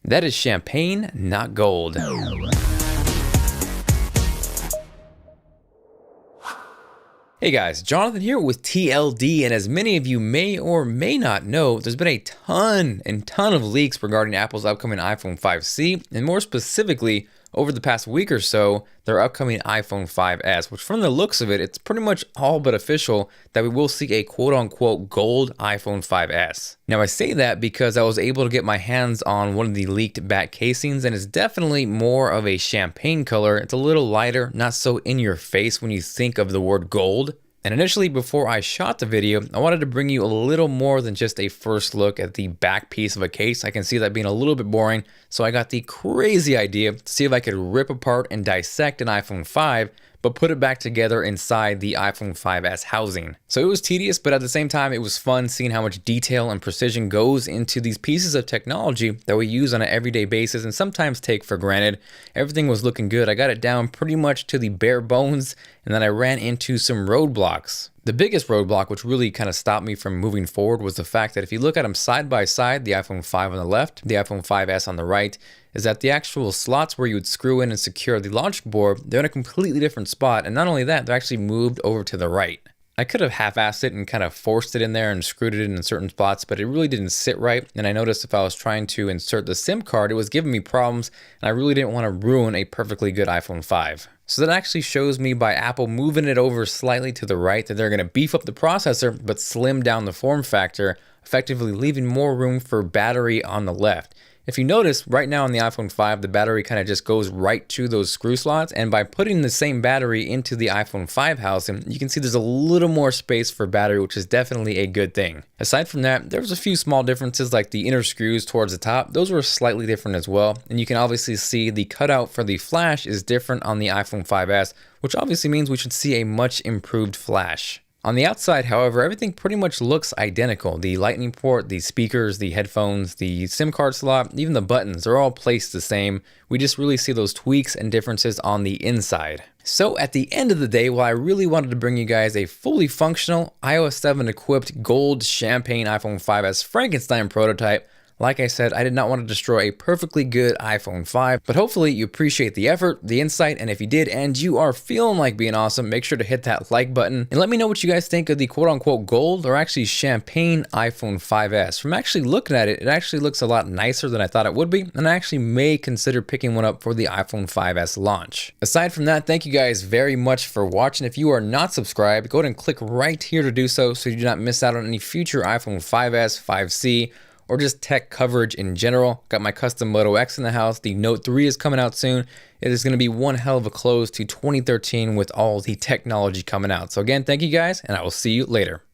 That is champagne, not gold. Hey guys, Jonathan here with TLD, and as many of you may or may not know, there's been a ton of leaks regarding Apple's upcoming iPhone 5C, and more specifically, over the past week or so, their upcoming iPhone 5S, which from the looks of it, it's pretty much all but official that we will see a quote-unquote gold iPhone 5S. Now I say that because I was able to get my hands on one of the leaked back casings, and it's definitely more of a champagne color. It's a little lighter, not so in your face when you think of the word gold. And initially, before I shot the video, I wanted to bring you a little more than just a first look at the back piece of a case. I can see that being a little bit boring, so I got the crazy idea to see if I could rip apart and dissect an iPhone 5, but put it back together inside the iPhone 5S housing. So it was tedious, but at the same time, it was fun seeing how much detail and precision goes into these pieces of technology that we use on an everyday basis and sometimes take for granted. Everything was looking good. I got it down pretty much to the bare bones, and then I ran into some roadblocks. The biggest roadblock, which really kind of stopped me from moving forward, was the fact that if you look at them side by side, the iPhone 5 on the left, the iPhone 5S on the right, is that the actual slots where you would screw in and secure the logic board, they're in a completely different spot, and not only that, they're actually moved over to the right. I could have half-assed it and kind of forced it in there and screwed it in certain spots, but it really didn't sit right, and I noticed if I was trying to insert the SIM card, it was giving me problems, and I really didn't want to ruin a perfectly good iPhone 5. So that actually shows me by Apple moving it over slightly to the right that they're going to beef up the processor but slim down the form factor, effectively leaving more room for battery on the left. If you notice, right now on the iPhone 5, the battery kind of just goes right to those screw slots, and by putting the same battery into the iPhone 5 housing, you can see there's a little more space for battery, which is definitely a good thing. Aside from that, there was a few small differences like the inner screws towards the top. Those were slightly different as well, and you can obviously see the cutout for the flash is different on the iPhone 5S, which obviously means we should see a much improved flash. On the outside, however, everything pretty much looks identical. The lightning port, the speakers, the headphones, the SIM card slot, even the buttons, they're all placed the same. We just really see those tweaks and differences on the inside. So at the end of the day, while I really wanted to bring you guys a fully functional iOS 7 equipped gold champagne iPhone 5S Frankenstein prototype, like I said, I did not want to destroy a perfectly good iPhone 5, but hopefully you appreciate the effort, the insight, and if you did and you are feeling like being awesome, make sure to hit that like button and let me know what you guys think of the quote-unquote gold or actually champagne iPhone 5S. From actually looking at it, it actually looks a lot nicer than I thought it would be, and I actually may consider picking one up for the iPhone 5S launch. Aside from that, thank you guys very much for watching. If you are not subscribed, go ahead and click right here to do so you do not miss out on any future iPhone 5S, 5C, or just tech coverage in general. Got my custom Moto X in the house. The Note 3 is coming out soon. It is going to be one hell of a close to 2013 with all the technology coming out. So again, thank you guys, and I will see you later.